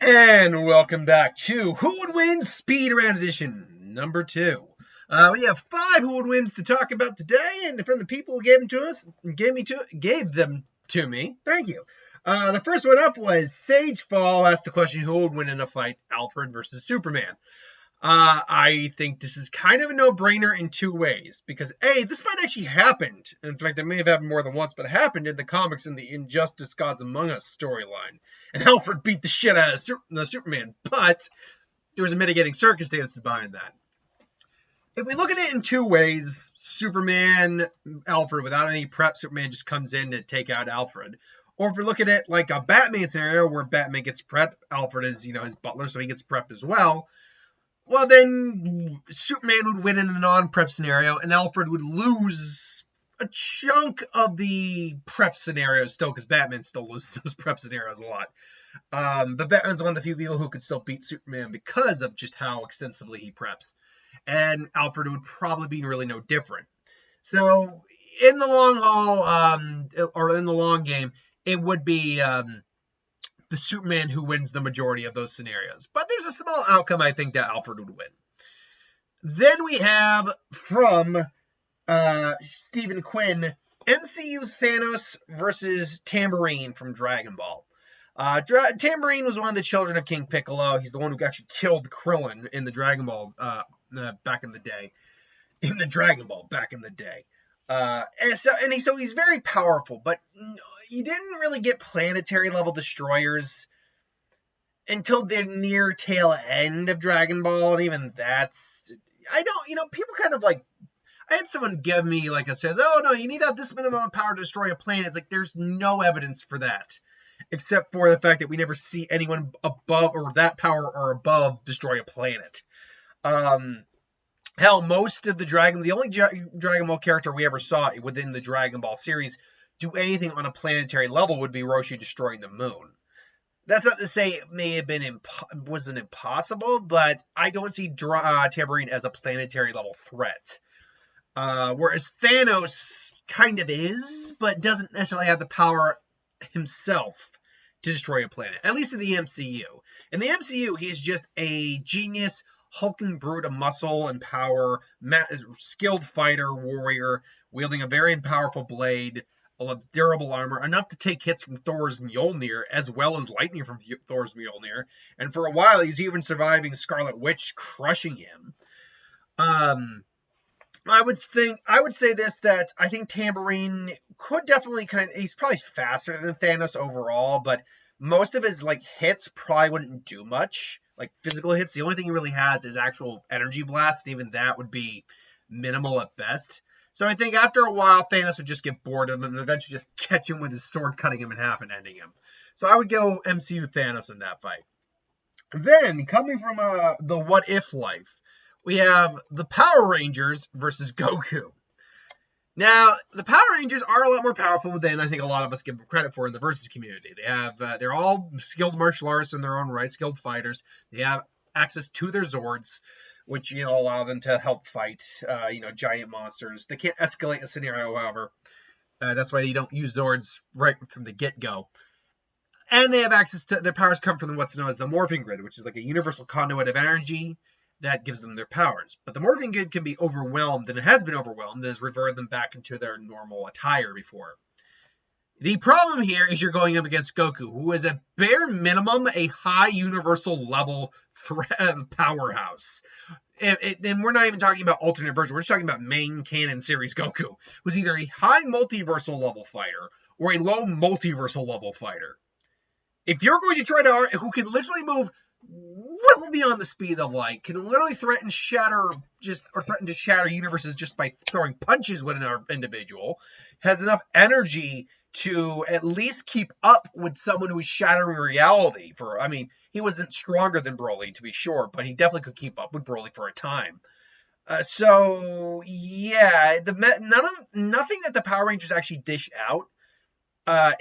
And welcome back to Who Would Win Speed Round Edition number 2. We have 5 Who Would Wins to talk about today, and from the people who gave them to us, gave them to me. Thank you. The first one up was Sagefall asked the question, who would win in a fight, Alfred versus Superman? I think this is kind of a no-brainer in 2 ways, because A, this might actually happened. In fact, it may have happened more than once, but it happened in the comics in the Injustice Gods Among Us storyline. And Alfred beat the shit out of the Superman, but there was a mitigating circumstances behind that. If we look at it in 2 ways, Superman, Alfred, without any prep, Superman just comes in to take out Alfred. Or if we look at it like a Batman scenario where Batman gets prepped, Alfred is, his butler, so he gets prepped as well. Well, then Superman would win in the non-prep scenario, and Alfred would lose a chunk of the prep scenarios still, because Batman still loses those prep scenarios a lot. But Batman's one of the few people who could still beat Superman because of just how extensively he preps. And Alfred would probably be really no different. So, in the long haul, or in the long game, it would be the Superman who wins the majority of those scenarios. But there's a small outcome I think that Alfred would win. Then we have from Stephen Quinn, MCU Thanos versus Tambourine from Dragon Ball. Tambourine was one of the children of King Piccolo. He's the one who actually killed Krillin in the Dragon Ball back in the day. In the Dragon Ball back in the day. So he's very powerful, but he didn't really get planetary level destroyers until the near tail end of Dragon Ball, and even that's, people kind of like, I had someone give me like it says, oh no, you need to have this minimum of power to destroy a planet. It's like, there's no evidence for that, except for the fact that we never see anyone above, or that power or above, destroy a planet. Hell, most of the only Dragon Ball character we ever saw within the Dragon Ball series do anything on a planetary level would be Roshi destroying the moon. That's not to say it may have been wasn't impossible, but I don't see Tambourine as a planetary level threat. Whereas Thanos kind of is, but doesn't necessarily have the power himself to destroy a planet, at least in the MCU. In the MCU, he's just a genius, hulking brute of muscle and power, skilled fighter, warrior, wielding a very powerful blade, durable armor, enough to take hits from Thor's Mjolnir, as well as lightning from Thor's Mjolnir. And for a while, he's even surviving Scarlet Witch crushing him. I would say this, that I think Tambourine could definitely he's probably faster than Thanos overall, but most of his hits probably wouldn't do much. Like physical hits, the only thing he really has is actual energy blast, and even that would be minimal at best. So I think after a while, Thanos would just get bored and then eventually just catch him with his sword, cutting him in half and ending him. So I would go MCU Thanos in that fight. Then, coming from the What If life, we have the Power Rangers versus Goku. Now, the Power Rangers are a lot more powerful than I think a lot of us give them credit for in the Versus community. They're all skilled martial artists in their own right, skilled fighters. They have access to their Zords, which, allow them to help fight, giant monsters. They can't escalate a scenario, however. That's why you don't use Zords right from the get-go. And they have access to, their powers come from what's known as the Morphing Grid, which is like a universal conduit of energy that gives them their powers. But the Morphing Grid can be overwhelmed, and it has been overwhelmed, and has reverted them back into their normal attire before. The problem here is you're going up against Goku, who is at bare minimum a high universal level powerhouse. And we're not even talking about alternate version. We're just talking about main canon series Goku, who's either a high multiversal level fighter or a low multiversal level fighter. If you're going to try to, who can literally move well beyond the speed of light, can literally threaten to shatter universes just by throwing punches with an individual, has enough energy to at least keep up with someone who is shattering reality. He wasn't stronger than Broly, to be sure, but he definitely could keep up with Broly for a time. Nothing that the Power Rangers actually dish out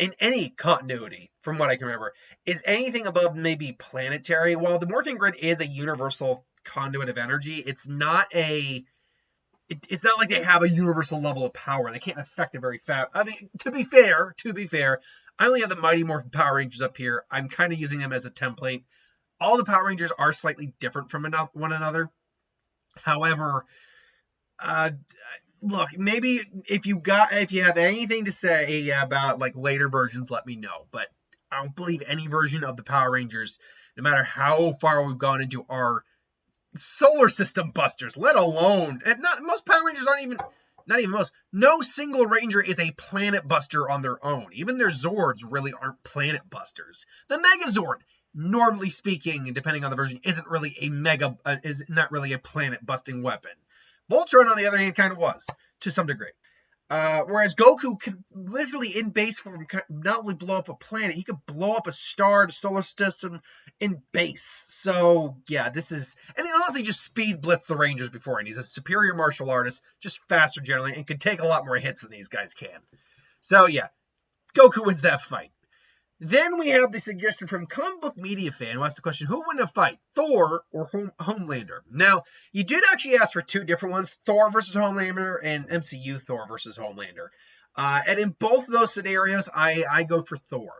in any continuity, from what I can remember, is anything above maybe planetary. While the Morphing Grid is a universal conduit of energy, it's not like they have a universal level of power. They can't affect it very fast. To be fair, I only have the Mighty Morphin Power Rangers up here. I'm kind of using them as a template. all the Power Rangers are slightly different from one another. However, uh, look, maybe if you have anything to say about like later versions, let me know. But I don't believe any version of the Power Rangers, no matter how far we've gone into, our solar system busters, let alone, and not most Power Rangers aren't even, not even most, no single Ranger is a planet buster on their own. Even their Zords really aren't planet busters. The Megazord, normally speaking, and depending on the version, isn't really is not really a planet busting weapon. Voltron, on the other hand, kind of was, to some degree. Whereas Goku could literally, in base form, not only blow up a planet, he could blow up a star, the solar system, in base. So, yeah, this is... And he honestly just speed blitzed the Rangers before, and he's a superior martial artist, just faster generally, and can take a lot more hits than these guys can. So, yeah, Goku wins that fight. Then we have the suggestion from Comic Book Media Fan who asked the question, who win a fight, Thor or Homelander? Now, you did actually ask for two different ones, Thor versus Homelander and MCU Thor versus Homelander. And in both of those scenarios, I go for Thor.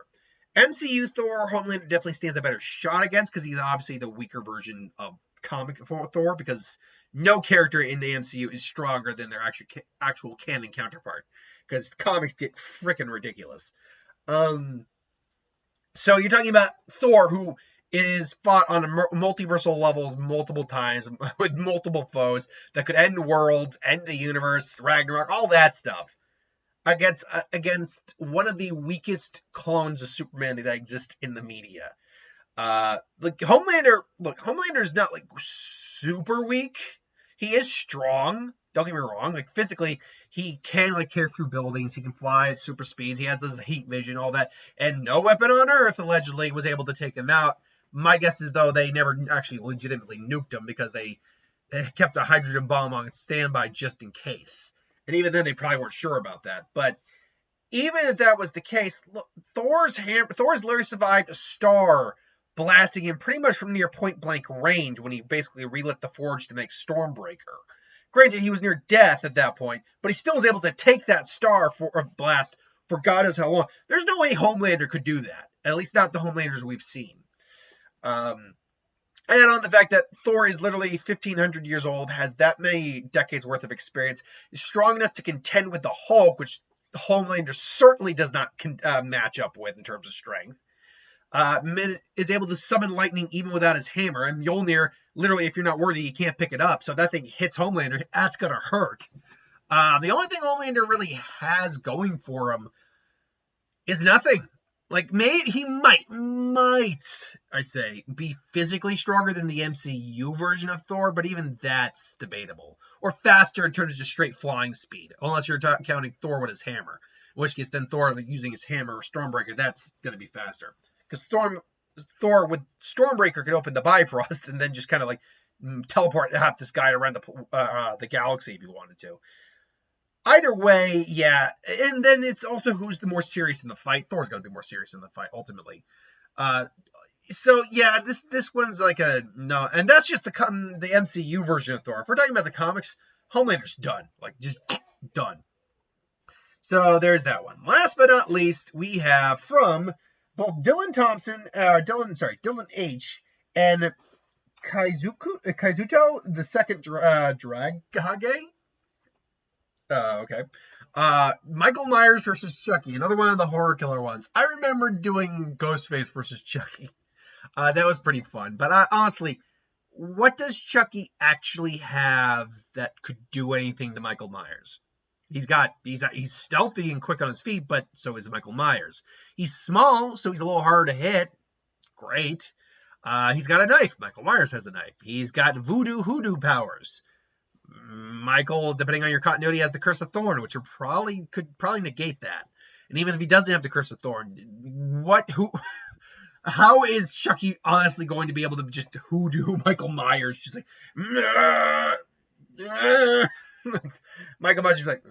MCU Thor, Homelander definitely stands a better shot against because he's obviously the weaker version of comic Thor, because no character in the MCU is stronger than their actual canon counterpart, because comics get freaking ridiculous. So you're talking about Thor, who is fought on multiversal levels multiple times with multiple foes that could end worlds, end the universe, Ragnarok, all that stuff, against one of the weakest clones of Superman that exist in the media. Homelander is not like super weak. He is strong. Don't get me wrong. Like physically, he can like tear through buildings. He can fly at super speeds. He has this heat vision, all that. And no weapon on Earth allegedly was able to take him out. My guess is though they never actually legitimately nuked him because they kept a hydrogen bomb on standby just in case. And even then, they probably weren't sure about that. But even if that was the case, look, Thor's literally survived a star blasting him pretty much from near point blank range when he basically relit the forge to make Stormbreaker. Granted, he was near death at that point, but he still was able to take that star for a blast for God knows how long. There's no way Homelander could do that. At least not the Homelanders we've seen. And on the fact that Thor is literally 1,500 years old, has that many decades worth of experience, is strong enough to contend with the Hulk, which Homelander certainly does not match up with in terms of strength. Is able to summon lightning even without his hammer. And Mjolnir, literally, if you're not worthy, you can't pick it up. So if that thing hits Homelander, that's going to hurt. The only thing Homelander really has going for him is nothing. Like, he might, I say, be physically stronger than the MCU version of Thor, but even that's debatable. Or faster in terms of just straight flying speed, unless you're counting Thor with his hammer. In which case, then Thor using his hammer or Stormbreaker, that's going to be faster. Because Thor with Stormbreaker could open the Bifrost and then just kind of like teleport half this guy around the galaxy if you wanted to. Either way, yeah. And then it's also who's the more serious in the fight. Thor's going to be more serious in the fight, ultimately. So, yeah, this one's like a no. And that's just the MCU version of Thor. If we're talking about the comics, Homelander's done. Like, just done. So, there's that one. Last but not least, we have from both Dylan H. and Kaizuto, the second Dragage. Okay. Michael Myers versus Chucky, another one of the horror killer ones. I remember doing Ghostface versus Chucky. That was pretty fun. But honestly, what does Chucky actually have that could do anything to Michael Myers? He's stealthy and quick on his feet, but so is Michael Myers. He's small, so he's a little harder to hit. Great. He's got a knife. Michael Myers has a knife. He's got hoodoo powers. Michael, depending on your continuity, has the Curse of Thorn, which could probably negate that. And even if he doesn't have the Curse of Thorn, how is Chucky honestly going to be able to just hoodoo Michael Myers? Just like, Michael Myers is like,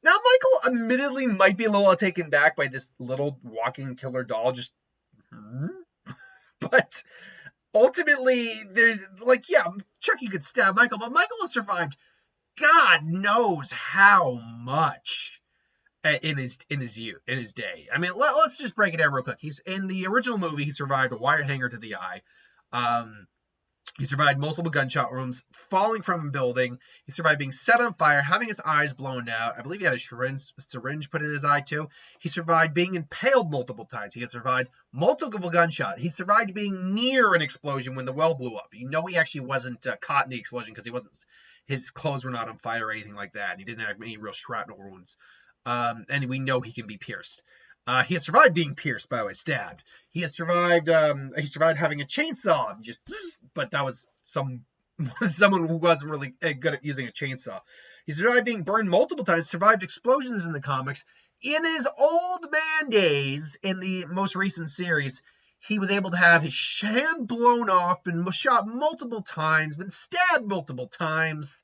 Now, Michael admittedly might be a little taken back by this little walking killer doll. But ultimately, there's like, yeah, Chucky could stab Michael, but Michael has survived God knows how much. in his day. I mean, let's just break it down real quick. He's in the original movie. He survived a wire hanger to the eye. He survived multiple gunshot wounds, falling from a building. He survived being set on fire, having his eyes blown out. I believe he had a syringe put in his eye too. He survived being impaled multiple times. He had survived multiple gunshots. He survived being near an explosion when the well blew up. You know he actually wasn't caught in the explosion because his clothes were not on fire or anything like that. He didn't have any real shrapnel wounds. And we know he can be pierced. He has survived being pierced, by the way, stabbed. He has survived. He survived having a chainsaw, but that was someone who wasn't really good at using a chainsaw. He survived being burned multiple times. Survived explosions in the comics. In his old man days, in the most recent series, he was able to have his hand blown off, been shot multiple times, been stabbed multiple times.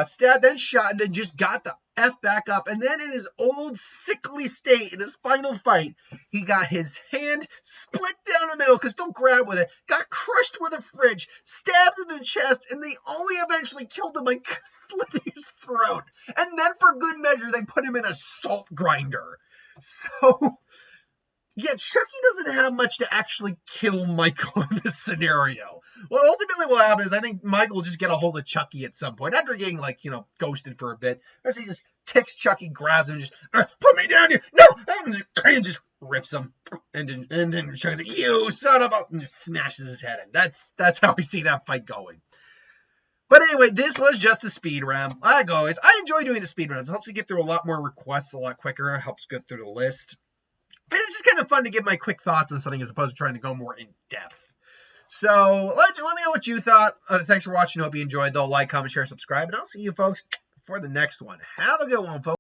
Stabbed, then shot, and then just got the F back up. And then in his old sickly state, in his final fight, he got his hand split down the middle, because don't grab with it, got crushed with a fridge, stabbed in the chest, and they only eventually killed him by slitting his throat. And then for good measure, they put him in a salt grinder. So, yeah, Chucky doesn't have much to actually kill Michael in this scenario. Well, ultimately what happens is I think Michael will just get a hold of Chucky at some point. After getting, ghosted for a bit. As he just kicks Chucky, grabs him, and just, put me down here! No! And just rips him. And then Chucky's like, you son of a... and just smashes his head in. That's how we see that fight going. But anyway, this was just a speed round. Like always, I enjoy doing the speed rounds. It helps you get through a lot more requests a lot quicker. It helps get through the list. And it's just kind of fun to give my quick thoughts on something as opposed to trying to go more in depth. So let me know what you thought. Thanks for watching. Hope you enjoyed. Like, comment, share, subscribe. And I'll see you folks for the next one. Have a good one, folks.